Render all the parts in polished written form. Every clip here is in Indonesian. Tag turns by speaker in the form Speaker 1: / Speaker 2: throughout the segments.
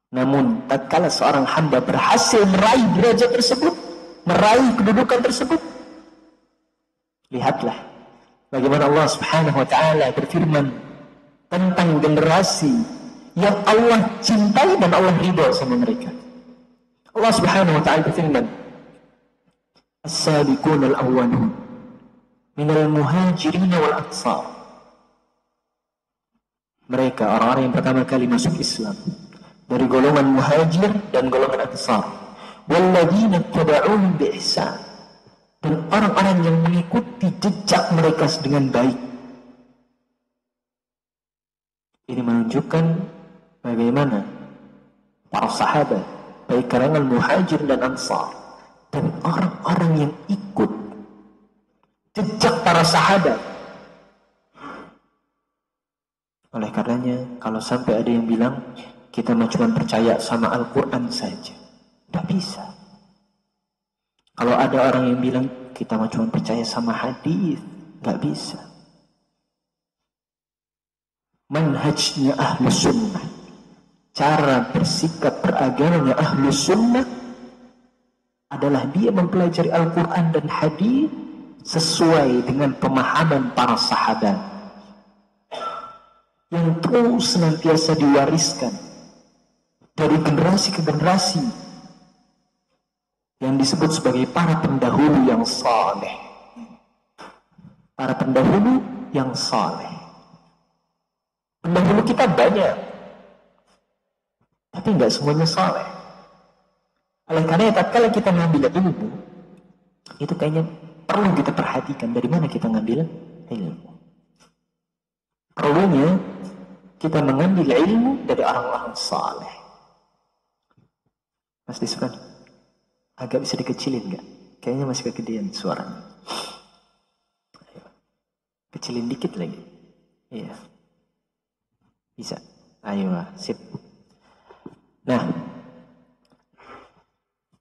Speaker 1: Namun tatkala seorang hamba berhasil meraih derajat tersebut, meraih kedudukan tersebut, lihatlah bagaimana Allah Subhanahu wa taala berfirman tentang generasi yang Allah cintai dan Allah ridho sama mereka. Allah Subhanahu wa taala berfirman, "As-sabiqun al-awwalun minal muhajirin wal ansar." Mereka orang-orang yang pertama kali masuk Islam dari golongan muhajir dan golongan ansar. Walladzina tabauhum bi ihsan, dan orang-orang yang mengikuti jejak mereka dengan baik. Ini menunjukkan bagaimana para sahabat, baik kalangan muhajir dan ansar, dan orang-orang yang ikut jejak para sahabat. Oleh karenanya, kalau sampai ada yang bilang kita cuma percaya sama Al-Quran saja, tidak bisa. Kalau ada orang yang bilang kita cuma percaya sama hadis, nggak bisa. Manhajnya ahlu sunnah, cara bersikap beragamanya ahlu sunnah adalah dia mempelajari Al-Quran dan hadis sesuai dengan pemahaman para sahabat yang terus senantiasa diwariskan dari generasi ke generasi, yang disebut sebagai para pendahulu yang saleh. Para pendahulu yang saleh. Pendahulu kita banyak, tapi nggak semuanya saleh. Oleh karena tatkala kita mengambil ilmu, itu kayaknya perlu kita perhatikan dari mana kita ngambil ilmu. Perlunya kita mengambil ilmu dari orang-orang saleh. Mas Disman, agak bisa dikecilin nggak? Kayaknya masih kegedean suaranya. Kecilin dikit lagi. Iya. Bisa. Ayo, sip. Nah,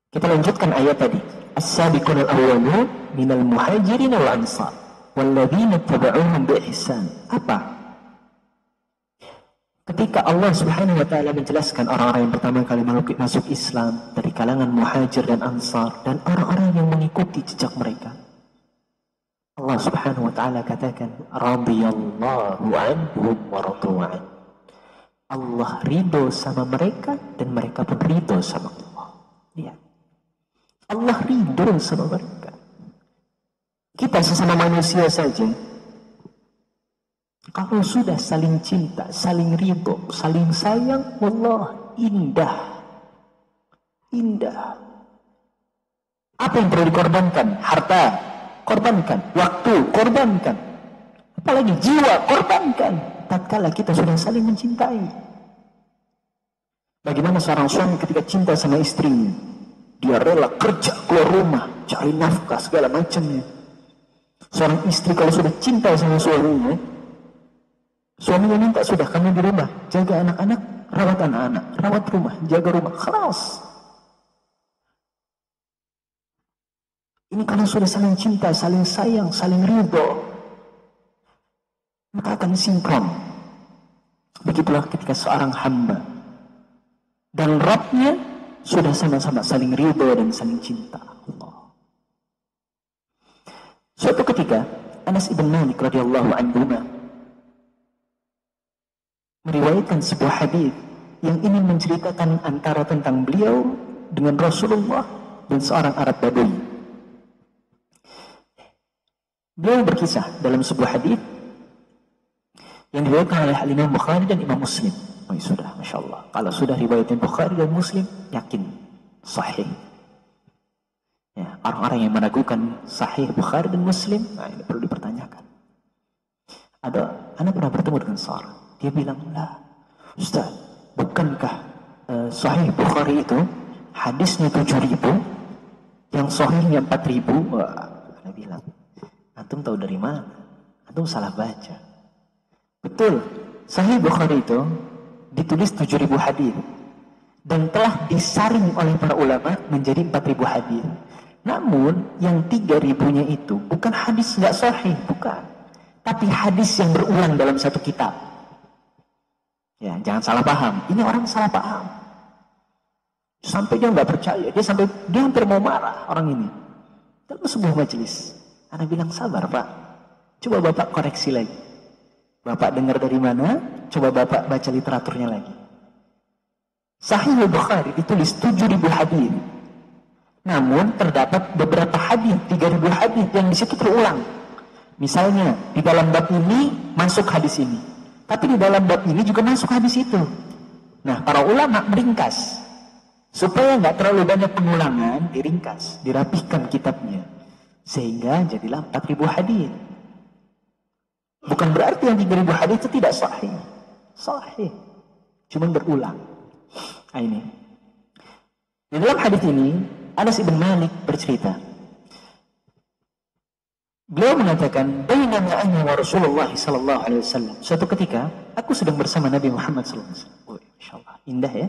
Speaker 1: kita lanjutkan ayat tadi. As-sabiqun al-awwalun minal muhajirin wal ansar walladzina tabauhum bi ihsan. Apa? Ketika Allah Subhanahu wa taala menjelaskan orang-orang yang pertama kali masuk Islam dari kalangan muhajir dan ansar dan orang-orang yang mengikuti jejak mereka, Allah Subhanahu wa taala katakan, radhiyallahu anhum wa radu an. Allah ridho sama mereka dan mereka pun ridho sama Allah. Lihat. Allah ridho sama mereka. Kita sesama manusia saja, kalau sudah saling cinta, saling ridho, saling sayang, wallah, indah. Indah. Apa yang perlu dikorbankan? Harta, korbankan. Waktu, korbankan. Apalagi jiwa, korbankan. Tatkala kita sudah saling mencintai. Bagaimana seorang suami ketika cinta sama istrinya? Dia rela kerja keluar rumah, cari nafkah, segala macamnya. Seorang istri kalau sudah cinta sama suaminya minta, sudah kamu di rumah, jaga anak-anak, rawat rumah, jaga rumah, khalas. Ini kalau sudah saling cinta, saling sayang, saling ridho, maka akan sinkron. Begitulah ketika seorang hamba dan Rabbnya sudah sama-sama saling ridho dan saling cinta. Allah. Suatu ketika Anas ibn Malik radhiyallahu anhu meriwayatkan sebuah hadis yang ingin menceritakan antara tentang beliau dengan Rasulullah dan seorang Arab Badui. Beliau berkisah dalam sebuah hadis yang diriwayatkan oleh Imam Bukhari dan Imam Muslim. Oh sudah, Masya Allah. Kalau sudah riwayatnya Bukhari dan Muslim, yakin sahih. Ya, orang-orang yang meragukan sahih Bukhari dan Muslim, nah ini perlu dipertanyakan. Anak pernah bertemu dengan seorang. Dia bilang, lah, Ustaz, bukankah sahih Bukhari itu hadisnya 7.000, yang sahihnya 4.000? Wah, dia bilang, antum tahu dari mana? Antum salah baca. Betul, sahih Bukhari itu ditulis 7.000 hadis dan telah disaring oleh para ulama menjadi 4.000 hadis. Namun yang 3.000-nya itu bukan hadis nggak sahih, bukan, tapi hadis yang berulang dalam satu kitab. Ya, jangan salah paham. Ini orang salah paham. Sampai dia nggak percaya, dia hampir mau marah orang ini. Dalam sebuah majelis, anak bilang sabar Pak, coba Bapak koreksi lagi. Bapak dengar dari mana? Coba Bapak baca literaturnya lagi. Sahih Bukhari ditulis 7.000 hadis. Namun terdapat beberapa hadis, 3.000 hadis yang di situ terulang. Misalnya di dalam bab ini masuk hadis ini, tapi di dalam bab ini juga masuk hadis itu. Nah, para ulama meringkas supaya nggak terlalu banyak pengulangan, diringkas, dirapihkan kitabnya, sehingga jadilah 4.000 hadis. Bukan berarti yang 3.000 hadis itu tidak sahih, sahih, cuma berulang. Nah, ini di dalam hadis ini Anas bin Malik bercerita. Beliau mengatakan, "Bainama ana wa Rasulullah sallallahu alaihi wasallam." Suatu ketika, aku sedang bersama Nabi Muhammad sallallahu alaihi wasallam. Oh, masyaallah, indah ya.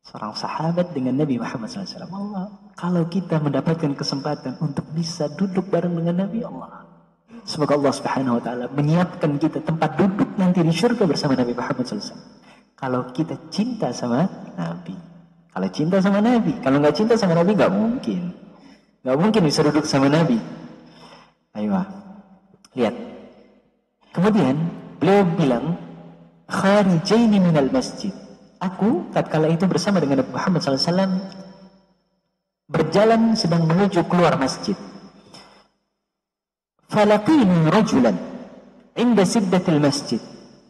Speaker 1: Seorang sahabat dengan Nabi Muhammad sallallahu alaihi wasallam. Allah, kalau kita mendapatkan kesempatan untuk bisa duduk bareng dengan Nabi Allah, semoga Allah Subhanahu wa taala menyiapkan kita tempat duduk nanti di surga bersama Nabi Muhammad sallallahu alaihi wasallam. Kalau kita cinta sama Nabi. Kalau cinta sama Nabi, kalau nggak cinta sama Nabi nggak mungkin. Nggak mungkin bisa duduk sama Nabi. Ayo, lihat. Kemudian beliau bilang, kharijaini minal masjid. Aku tatkala itu bersama dengan Nabi Muhammad SAW berjalan sedang menuju keluar masjid. Falaqini rajulan inda siddatil masjid.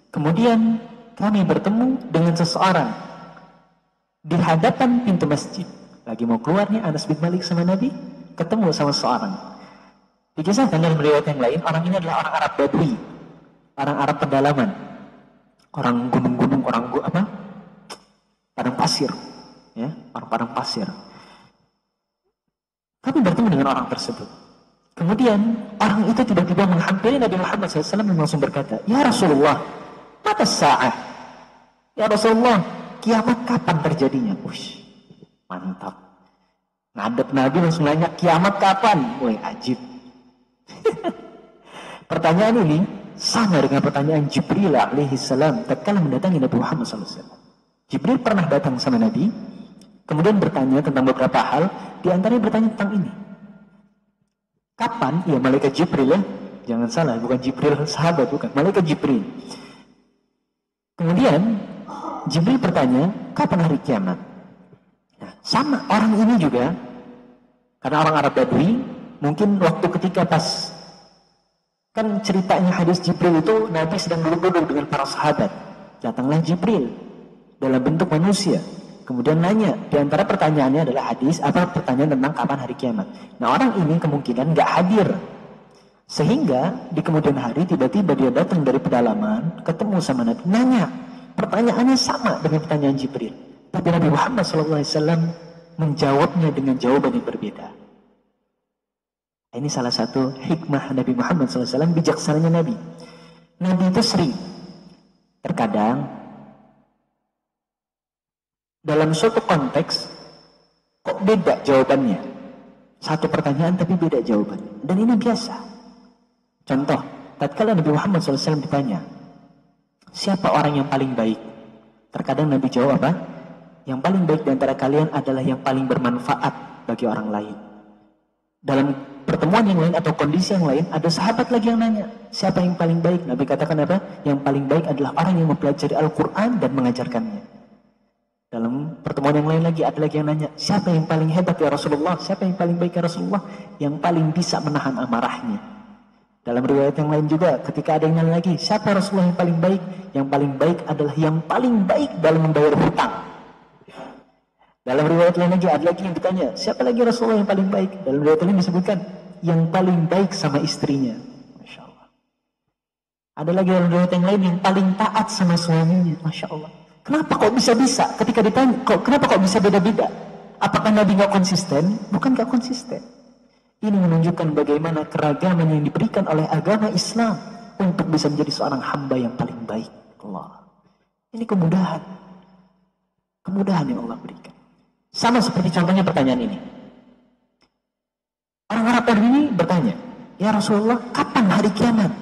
Speaker 1: Kemudian kami bertemu dengan seseorang di hadapan pintu masjid. Lagi mau keluarnya Anas bin Malik sama Nabi, ketemu sama seseorang. Dikisahkan dalam riwayat yang lain, orang ini adalah orang Arab Badui, orang Arab pedalaman, orang gunung-gunung, orang padang pasir, ya, orang padang pasir. Kami bertemu dengan orang tersebut. Kemudian orang itu tiba-tiba menghampiri Nabi Muhammad SAW dan langsung berkata, "Ya Rasulullah, mata sa'ah? Ya Rasulullah, kiamat kapan terjadinya?" Ush, mantap. Ngadep Nabi langsung nanya, kiamat kapan? Woi, ajib. Pertanyaan ini sama dengan pertanyaan Jibril alaihissalam tatkala mendatangi Nabi Muhammad SAW. Jibril pernah datang sama Nabi, kemudian bertanya tentang beberapa hal, di antaranya bertanya tentang ini. Kapan? Ya, malaikat Jibril ya, jangan salah, bukan Jibril sahabat, bukan, malaikat Jibril. Kemudian Jibril bertanya, kapan hari kiamat? Nah, sama orang ini juga, karena orang Arab Badui, mungkin waktu ketika pas, kan ceritanya hadis Jibril itu Nabi sedang duduk-duduk dengan para sahabat. Datanglah Jibril dalam bentuk manusia. Kemudian nanya, di antara pertanyaannya adalah pertanyaan tentang kapan hari kiamat. Nah, orang ini kemungkinan nggak hadir. Sehingga di kemudian hari tiba-tiba dia datang dari pedalaman, ketemu sama Nabi, nanya. Pertanyaannya sama dengan pertanyaan Jibril. Tapi Nabi Muhammad SAW menjawabnya dengan jawaban yang berbeda. Ini salah satu hikmah Nabi Muhammad SAW, bijaksananya Nabi. Nabi itu sering, terkadang, dalam suatu konteks, kok beda jawabannya. Satu pertanyaan tapi beda jawabannya. Dan ini biasa. Contoh, tatkala Nabi Muhammad SAW ditanya, siapa orang yang paling baik? Terkadang Nabi jawab apa? Yang paling baik di antara kalian adalah yang paling bermanfaat bagi orang lain. Dalam pertemuan yang lain atau kondisi yang lain, ada sahabat lagi yang nanya, siapa yang paling baik? Nabi katakan apa? Yang paling baik adalah orang yang mempelajari Al-Quran dan mengajarkannya. Dalam pertemuan yang lain lagi, ada lagi yang nanya, siapa yang paling hebat ya Rasulullah? Siapa yang paling baik ya Rasulullah? Yang paling bisa menahan amarahnya. Dalam riwayat yang lain juga, ketika ada yang nanya lagi, siapa Rasulullah yang paling baik? Yang paling baik adalah yang paling baik dalam membayar hutang. Dalam riwayat lain lagi, ada lagi yang ditanya, siapa lagi Rasulullah yang paling baik? Dalam riwayat lain disebutkan, yang paling baik sama istrinya. Masya Allah. Ada lagi dalam riwayat yang lain, yang paling taat sama suaminya. Masya Allah. Kenapa kok bisa-bisa? Ketika ditanya, kenapa kok bisa beda-beda? Apakah Nabi gak konsisten? Bukan gak konsisten. Ini menunjukkan bagaimana keragaman yang diberikan oleh agama Islam untuk bisa menjadi seorang hamba yang paling baik. Allah. Ini kemudahan. Kemudahan yang Allah berikan. Sama seperti contohnya pertanyaan ini. Orang Arab tadi ini bertanya, ya Rasulullah, kapan hari kiamat?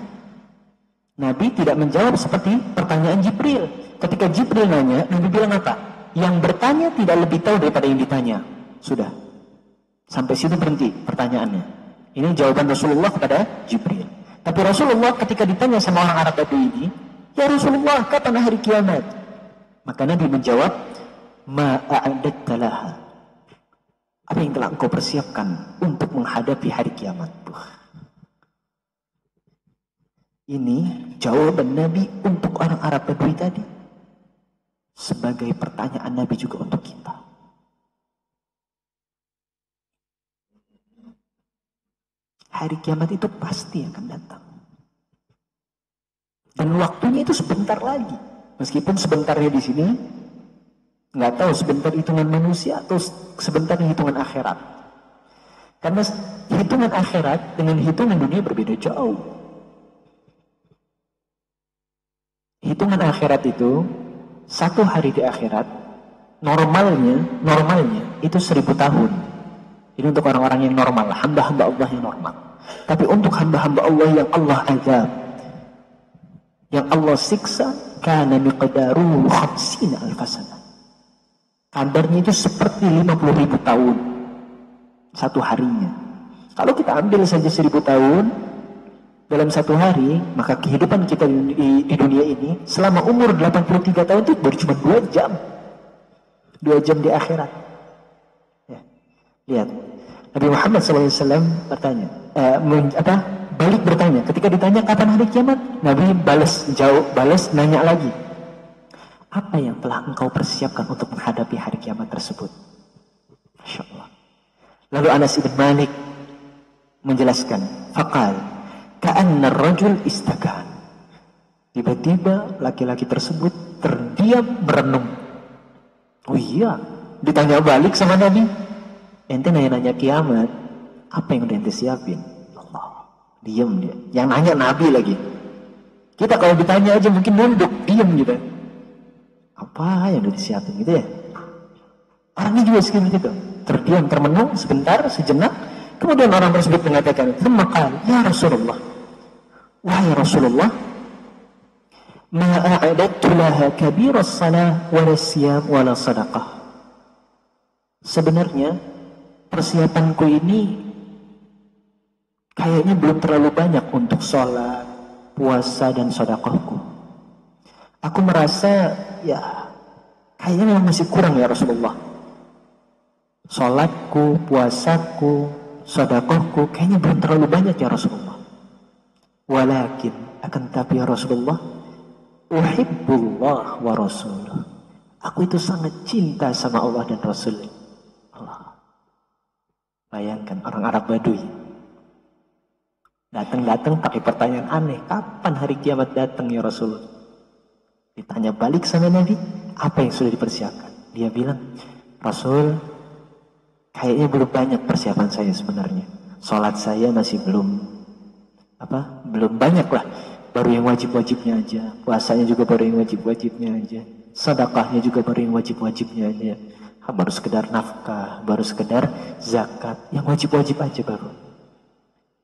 Speaker 1: Nabi tidak menjawab seperti pertanyaan Jibril. Ketika Jibril nanya, Nabi bilang apa? Yang bertanya tidak lebih tahu daripada yang ditanya. Sudah. Sampai situ berhenti pertanyaannya. Ini jawaban Rasulullah kepada Jibril. Tapi Rasulullah ketika ditanya sama orang Arab Badui ini, ya Rasulullah, kapan hari kiamat? Maka Nabi menjawab, ma a'adatta laha. Apa yang telah engkau persiapkan untuk menghadapi hari kiamat? Ini jawaban Nabi untuk orang Arab Badui tadi. Sebagai pertanyaan Nabi juga untuk kita. Hari kiamat itu pasti akan datang. Dan waktunya itu sebentar lagi. Meskipun sebentarnya di sini nggak tahu sebentar hitungan manusia atau sebentar hitungan akhirat. Karena hitungan akhirat dengan hitungan dunia berbeda jauh. Hitungan akhirat itu satu hari di akhirat normalnya itu 1000 tahun. Ini untuk orang-orang yang normal, hamba-hamba Allah yang normal. Tapi untuk hamba-hamba Allah yang Allah azab, yang Allah siksa, kana miqdaruhu 50 alf sanah. Kadarnya itu seperti 50.000 tahun satu harinya. Kalau kita ambil saja 1000 tahun dalam satu hari, maka kehidupan kita di dunia ini selama umur 83 tahun itu baru cuma 2 jam. 2 jam di akhirat. Ya. Lihat. Nabi Muhammad SAW bertanya, balik bertanya. Ketika ditanya kapan hari kiamat, Nabi balas nanya lagi. Apa yang telah engkau persiapkan untuk menghadapi hari kiamat tersebut? Masya Allah. Lalu Anas ibn Malik menjelaskan, faqal, ka'anna ar-rajul istakan. Tiba-tiba laki-laki tersebut terdiam merenung. Oh iya, ditanya balik sama Nabi. Ente nanya-nanya kiamat, apa yang udah ente siapin? Allah, diam dia. Yang nanya Nabi lagi. Kita kalau ditanya aja mungkin nunduk, diam gitu. Apa yang udah disiapin gitu ya? Orangnya juga seperti itu. Terdiam, termenung sebentar, sejenak. Kemudian orang tersebut mengatakan, "Maqal, ya Rasulullah. Wahai Rasulullah, ma a'adattu laha kabiras salah wala siyam wala sadaqah." Sebenarnya persiapanku ini kayaknya belum terlalu banyak untuk sholat, puasa, dan sedekahku. Aku merasa ya kayaknya memang masih kurang ya Rasulullah. Sholatku, puasaku, sedekahku kayaknya belum terlalu banyak ya Rasulullah. Walakin akan tapi ya Rasulullah, uhibbullah wa rasuluh. Aku itu sangat cinta sama Allah dan Rasulnya. Allah. Bayangkan orang Arab Badui datang pakai pertanyaan aneh, kapan hari kiamat datang ya Rasulullah? Ditanya balik sama Nabi, apa yang sudah dipersiapkan? Dia bilang, Rasul, kayaknya belum banyak persiapan saya sebenarnya. Sholat saya masih belum banyak lah, baru yang wajib-wajibnya aja. Puasanya juga baru yang wajib-wajibnya aja. Sedekahnya juga baru yang wajib-wajibnya aja. Baru sekedar nafkah, baru sekedar zakat, yang wajib-wajib aja baru.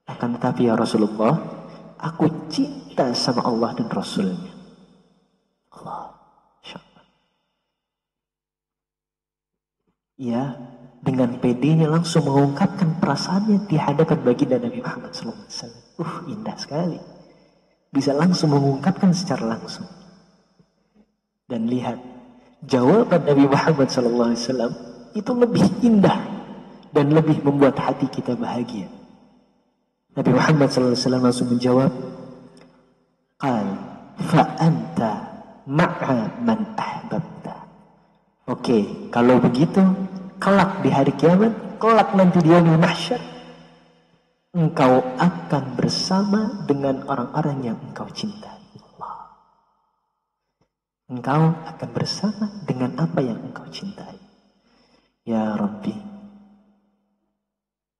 Speaker 1: Akan tetapi ya Rasulullah, aku cinta sama Allah dan Rasulnya. Allah, syaitan. Ya, dengan pedenya langsung mengungkapkan perasaannya di hadapan baginda Nabi Muhammad SAW. Indah sekali. Bisa langsung mengungkapkan secara langsung. Dan lihat, jawaban Nabi Muhammad SAW itu lebih indah dan lebih membuat hati kita bahagia. Nabi Muhammad SAW langsung menjawab, qal fa'anta ma'a man ahbabta. Oke, kalau begitu, kelak di hari kiamat, kelak nanti di yaumul mahsyar, engkau akan bersama dengan orang-orang yang engkau cintai. Engkau akan bersama dengan apa yang engkau cintai. Ya Rabbi,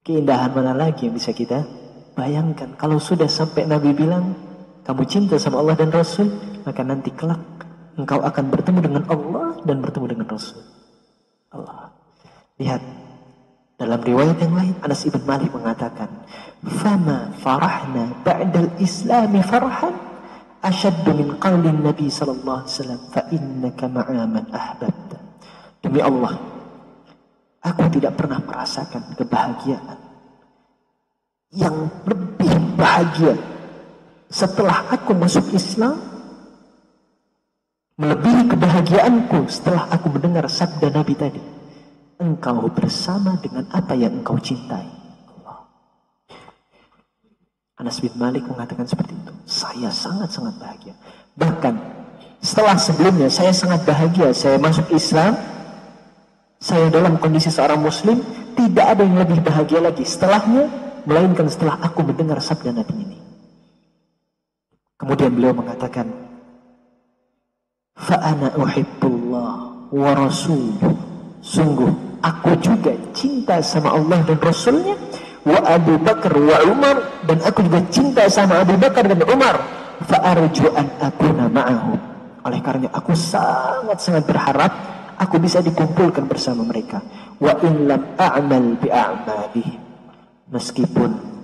Speaker 1: keindahan mana lagi yang bisa kita bayangkan? Kalau sudah sampai Nabi bilang, kamu cinta sama Allah dan Rasul, maka nanti kelak engkau akan bertemu dengan Allah dan bertemu dengan Rasul. Allah. Lihat, dalam riwayat yang lain, Anas ibn Malik mengatakan, "Fama farahna ba'dal islami farhan أشد من قول النبي صلى الله عليه وسلم فإنك مع من أحببت demi Allah, aku tidak pernah merasakan kebahagiaan yang lebih bahagia setelah aku masuk Islam, melebihi kebahagiaanku setelah aku mendengar sabda Nabi tadi, engkau bersama dengan apa yang engkau cintai. Allah. Anas bin Malik mengatakan seperti itu. Saya sangat-sangat bahagia. Bahkan setelah sebelumnya saya sangat bahagia, saya masuk Islam, saya dalam kondisi seorang muslim, tidak ada yang lebih bahagia lagi setelahnya, melainkan setelah aku mendengar sabda Nabi ini. Kemudian beliau mengatakan, fa'ana uhibbullah wa rasuluh, sungguh aku juga cinta sama Allah dan Rasulnya, wa Abu Bakar wa Umar, dan aku juga cinta sama Abu Bakar dan Umar, fa'arju an akuna ma'ahum, oleh karena aku sangat-sangat berharap aku bisa dikumpulkan bersama mereka. Wa in lam a'mal bi'a'malihim, meskipun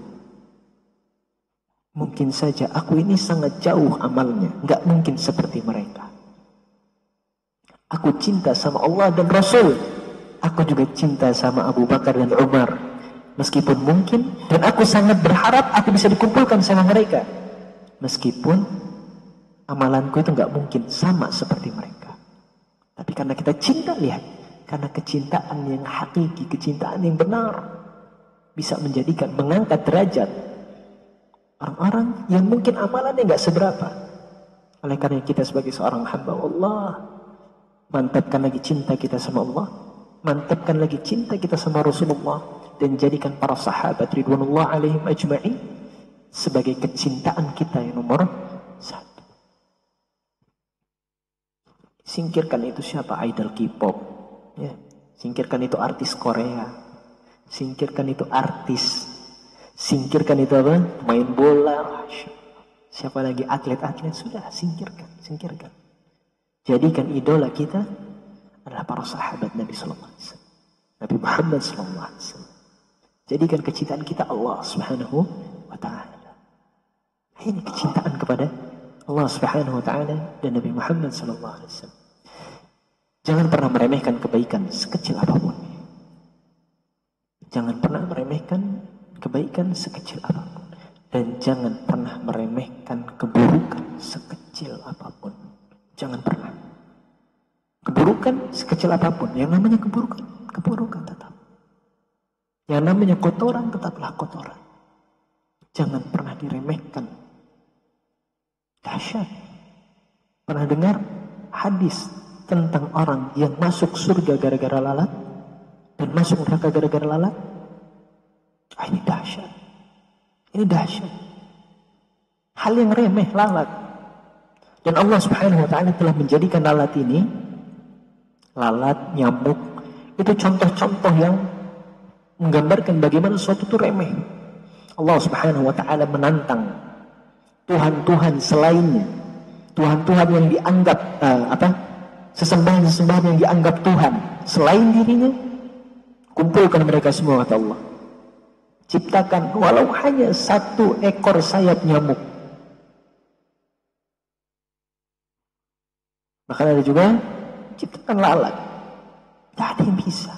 Speaker 1: mungkin saja aku ini sangat jauh amalnya, nggak mungkin seperti mereka. Aku cinta sama Allah dan Rasul, aku juga cinta sama Abu Bakar dan Umar, meskipun mungkin, dan aku sangat berharap aku bisa dikumpulkan sama mereka, meskipun amalanku itu nggak mungkin sama seperti mereka. Tapi karena kita cinta, lihat, karena kecintaan yang hakiki, kecintaan yang benar, bisa menjadikan, mengangkat derajat orang-orang yang mungkin amalannya nggak seberapa. Oleh karena kita sebagai seorang hamba Allah, mantapkan lagi cinta kita sama Allah, mantapkan lagi cinta kita sama Rasulullah, dan jadikan para sahabat ridwanullah alaihim ajma'in sebagai kecintaan kita yang nomor satu. Singkirkan itu siapa? Idol K-pop, ya. Singkirkan itu artis Korea, singkirkan itu artis, singkirkan itu apa? Main bola, siapa lagi, atlet-atlet, sudah singkirkan. Jadikan idola kita adalah para sahabat Nabi Sallallahu Alaihi Wasallam, Nabi Muhammad Sallallahu Alaihi Wasallam. Jadikan kecintaan kita Allah Subhanahu Wa Taala. Ini kecintaan kepada Allah Subhanahu Wa Taala dan Nabi Muhammad Sallallahu Alaihi Wasallam. Jangan pernah meremehkan kebaikan sekecil apapun. Jangan pernah meremehkan kebaikan sekecil apapun, dan jangan pernah meremehkan keburukan sekecil apapun. Jangan pernah. Keburukan sekecil apapun, yang namanya keburukan tetap. Yang namanya kotoran tetaplah kotoran. Jangan pernah diremehkan. Dahsyat. Pernah dengar hadis tentang orang yang masuk surga gara-gara lalat dan masuk neraka gara-gara lalat? Ini dahsyat. Ini dahsyat. Hal yang remeh, lalat. Dan Allah Subhanahu Wa Taala telah menjadikan lalat ini, lalat, nyamuk, itu contoh-contoh yang menggambarkan bagaimana sesuatu itu remeh. Allah Subhanahu Wa Taala menantang Tuhan-Tuhan selainnya, Tuhan-Tuhan yang dianggap sesembahan-sesembahan yang dianggap Tuhan selain dirinya, kumpulkan mereka semua, kata Allah. Ciptakan walau hanya satu ekor sayap nyamuk. Bahkan ada juga ciptakan lalat. Tidak ada yang bisa.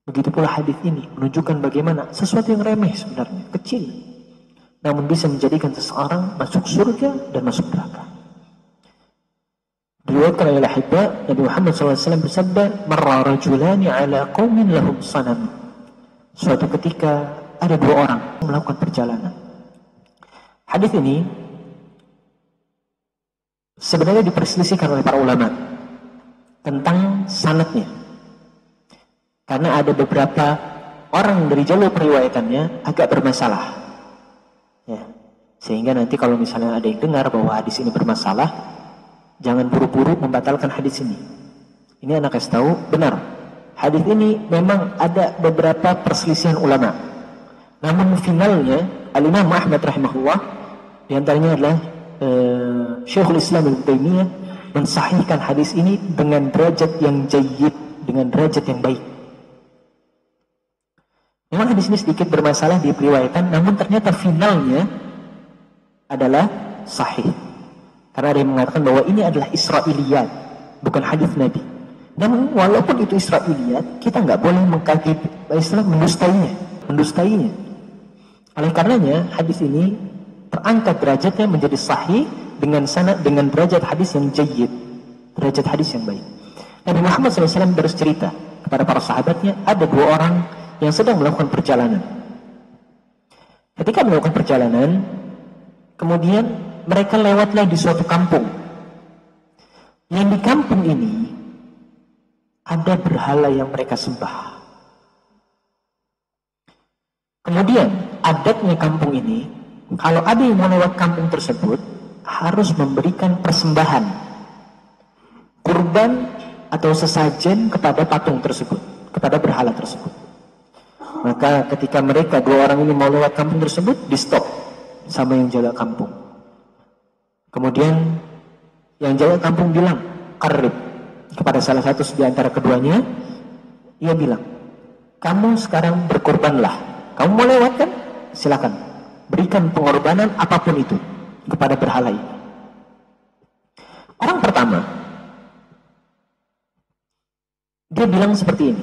Speaker 1: Begitu pula hadis ini menunjukkan bagaimana sesuatu yang remeh sebenarnya, kecil, namun bisa menjadikan seseorang masuk surga dan masuk neraka. Diriwayatkan oleh Al-Hibba, Nabi Muhammad SAW bersabda, marra rajulani ala qaumin lahum sanam. Suatu ketika ada dua orang melakukan perjalanan. Hadis ini sebenarnya diperselisihkan oleh para ulama tentang sanadnya, karena ada beberapa orang dari jalur periwayatannya agak bermasalah, ya. Sehingga nanti kalau misalnya ada yang dengar bahwa hadis ini bermasalah, jangan buru-buru membatalkan hadis ini. Ini anak kasih tahu benar. Hadis ini memang ada beberapa perselisihan ulama. Namun finalnya Al-Imam Ahmad rahimahullah, di antaranya adalah Syekhul Islam Ibnu Taimiyah, mensahihkan hadis ini dengan derajat yang jayyid, dengan derajat yang baik. Memang hadis ini sedikit bermasalah di periwayatan, namun ternyata finalnya adalah sahih. Karena ada yang mengatakan bahwa ini adalah Israiliyat, bukan hadis Nabi. Dan walaupun itu Israiliyat, kita nggak boleh mengkafir, istilah mendustainya. Oleh karenanya hadis ini terangkat derajatnya menjadi sahih dengan sanad, dengan derajat hadis yang jayyid, derajat hadis yang baik. Nabi Muhammad SAW bercerita kepada para sahabatnya, ada 2 orang yang sedang melakukan perjalanan. Ketika melakukan perjalanan, kemudian mereka lewatlah di suatu kampung. Yang di kampung ini ada berhala yang mereka sembah. Kemudian adatnya kampung ini, kalau ada yang mau lewat kampung tersebut, harus memberikan persembahan, kurban atau sesajen kepada patung tersebut, kepada berhala tersebut. Maka ketika mereka 2 orang ini mau lewat kampung tersebut, di stop sama yang jaga kampung. Kemudian yang jaga kampung bilang, qarrib, kepada salah satu di antara keduanya. Ia bilang, kamu sekarang berkorbanlah. Kamu mau lewat kan? Silakan, berikan pengorbanan apapun itu kepada berhala ini. Orang pertama, dia bilang seperti ini,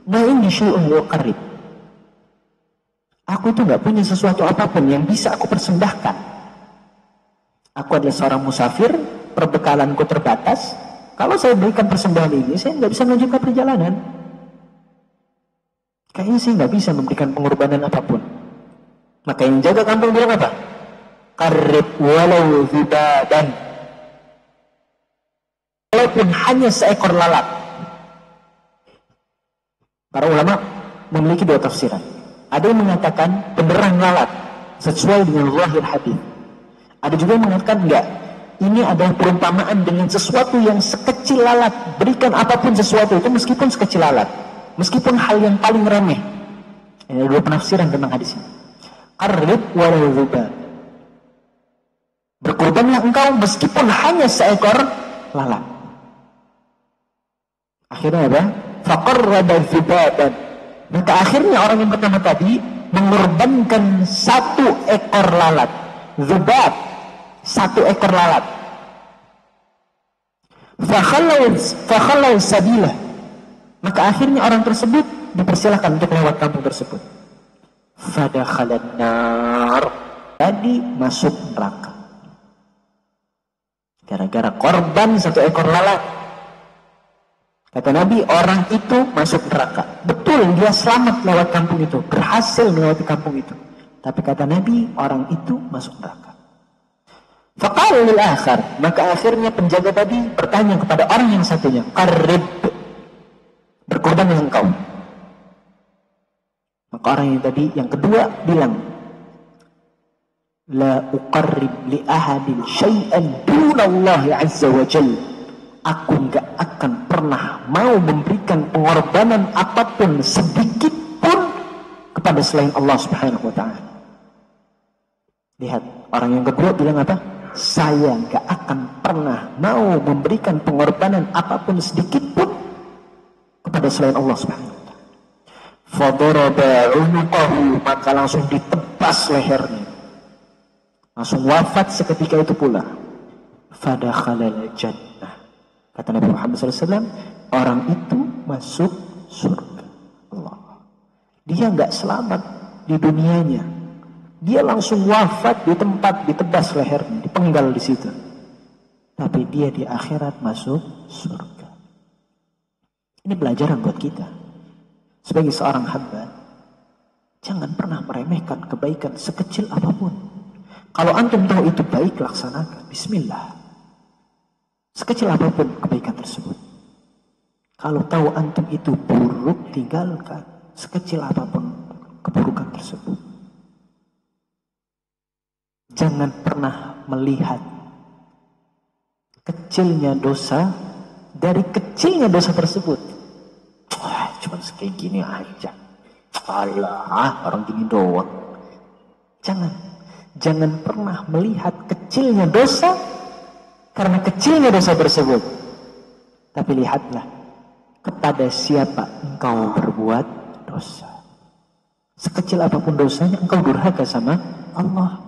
Speaker 1: ma indi syai'un yuqarrib. Aku itu nggak punya sesuatu apapun yang bisa aku persembahkan. Aku adalah seorang musafir, perbekalanku terbatas. Kalau saya berikan persembahan ini, saya nggak bisa melanjutkan perjalanan. Kayaknya saya nggak bisa memberikan pengorbanan apapun. Maka yang jaga kampung bilang apa? Qarrib walau zibadan. Walaupun hanya seekor lalat. Para ulama memiliki 2 tafsiran. Ada yang mengatakan beneran lalat sesuai dengan zahir hadis. Ada juga yang mengatakan enggak. Ini adalah perumpamaan dengan sesuatu yang sekecil lalat. Berikan apapun sesuatu itu meskipun sekecil lalat, meskipun hal yang paling remeh. Ini ada 2 penafsiran tentang hadis ini. Qarrib walau dzubab. Berkorbanlah engkau meskipun hanya seekor lalat. Akhirnya apa? Faqarraba dzubaban. Maka akhirnya orang yang pertama tadi mengorbankan 1 ekor lalat. Dzubab, 1 ekor lalat. Fakhallau sabilah. Maka akhirnya orang tersebut dipersilakan untuk lewat kampung tersebut. Fadakhalan nar. Tadi masuk neraka. Gara-gara korban 1 ekor lalat. Kata Nabi, orang itu masuk neraka. Betul, dia selamat lewat kampung itu, berhasil melewati kampung itu. Tapi kata Nabi, orang itu masuk neraka. Faqala lil akhar, maka akhirnya penjaga tadi bertanya kepada orang yang satunya, qarrib, berkorban dengan engkau. Maka orang yang tadi, yang kedua bilang, la uqarrib li ahadin syai'an dunallahi azza wa jalla. Aku gak akan pernah mau memberikan pengorbanan apapun sedikit pun kepada selain Allah Subhanahu wa ta'ala. Lihat, orang yang kedua bilang apa? Saya gak akan pernah mau memberikan pengorbanan apapun sedikit pun kepada selain Allah Subhanahu wa ta'ala. Fadaraba unuqahu, maka langsung ditebas lehernya. Langsung wafat seketika itu pula. Fadakhalal jannah. Kata Nabi Muhammad SAW, orang itu masuk surga Allah. Dia nggak selamat di dunianya. Dia langsung wafat di tempat, ditebas lehernya, dipenggal di situ. Tapi dia di akhirat masuk surga. Ini pelajaran buat kita. Sebagai seorang hamba, jangan pernah meremehkan kebaikan sekecil apapun. Kalau antum tahu itu baik, laksanakan. Bismillah. Sekecil apapun kebaikan tersebut. Kalau tahu antum itu buruk, tinggalkan. Sekecil apapun keburukan tersebut. Jangan pernah melihat kecilnya dosa dari kecilnya dosa tersebut. Wah, cuma kayak gini aja. Alah, orang gini doang. Jangan pernah melihat kecilnya dosa karena kecilnya dosa tersebut. Tapi lihatlah kepada siapa engkau berbuat dosa. Sekecil apapun dosanya, engkau durhaka sama Allah.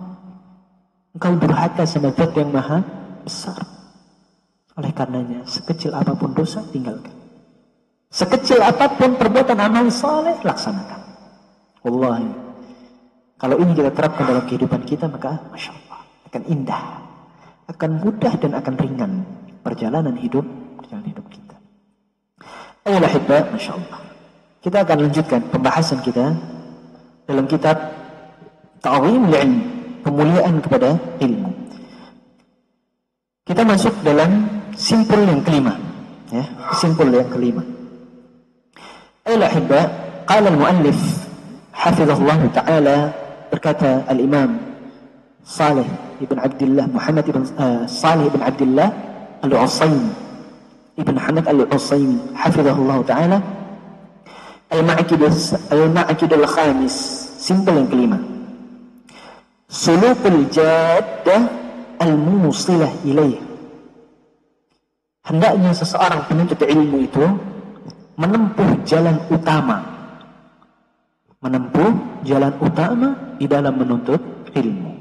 Speaker 1: Engkau durhaka sama Zat yang maha besar. Oleh karenanya, sekecil apapun dosa, tinggalkan. Sekecil apapun perbuatan amal saleh, laksanakan. Wallahi, kalau ini kita terapkan dalam kehidupan kita, maka Masya Allah, akan indah, akan mudah dan akan ringan perjalanan hidup kita. Ayolah hibba, Masya Allah. Kita akan lanjutkan pembahasan kita dalam kitab Ta'zimul Ilm, pemuliaan kepada ilmu. Kita masuk dalam simpul yang kelima, ya, simpul yang kelima. Ayolah hibba, qala al-muallif hafizahullah ta'ala, berkata al-imam Salih ibn Abdullah Muhammad ibn Salih ibn Abdullah al-Utsaimin ibn Hamad al-Utsaimin hafizahullah ta'ala, al-ma'aqid al-khamis, simpul yang kelima, sulukul jaddah al-musilah ilaih. Hendaknya seseorang penuntut ilmu itu menempuh jalan utama di dalam menuntut ilmu.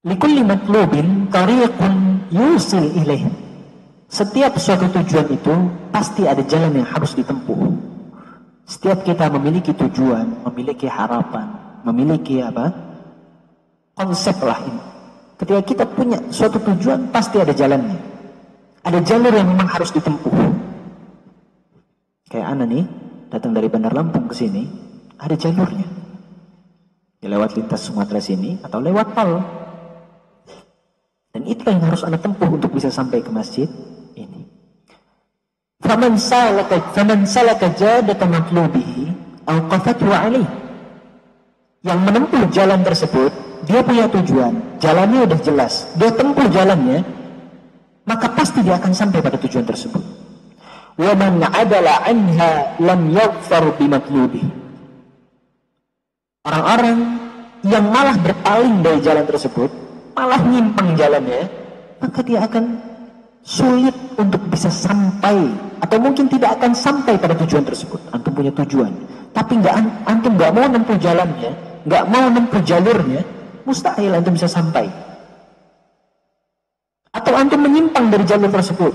Speaker 1: Likulli matlubin tariqun yusil ilaih. Setiap suatu tujuan itu pasti ada jalan yang harus ditempuh. Setiap kita memiliki tujuan, memiliki harapan, memiliki konsep lah ini. Ketika kita punya suatu tujuan, pasti ada jalannya. Ada jalur yang memang harus ditempuh. Kayak ana nih, datang dari Bandar Lampung ke sini, ada jalurnya. Ya, lewat lintas Sumatera sini atau lewat tol. Dan itu yang harus ana tempuh untuk bisa sampai ke masjid ini. Faman salaka jadatan matlubihi awqafathu alaih. Yang menempuh jalan tersebut, dia punya tujuan, jalannya udah jelas, dia tempuh jalannya, maka pasti dia akan sampai pada tujuan tersebut. Wa man 'adala 'anha lam yaghfar bimatlubihi. Orang-orang yang malah berpaling dari jalan tersebut, malah nyimpang jalannya, maka dia akan sulit untuk bisa sampai, atau mungkin tidak akan sampai pada tujuan tersebut. Antum punya tujuan, tapi antum nggak mau nempuh jalannya, nggak mau nempuh jalurnya, mustahil antum bisa sampai. Atau antum menyimpang dari jalur tersebut,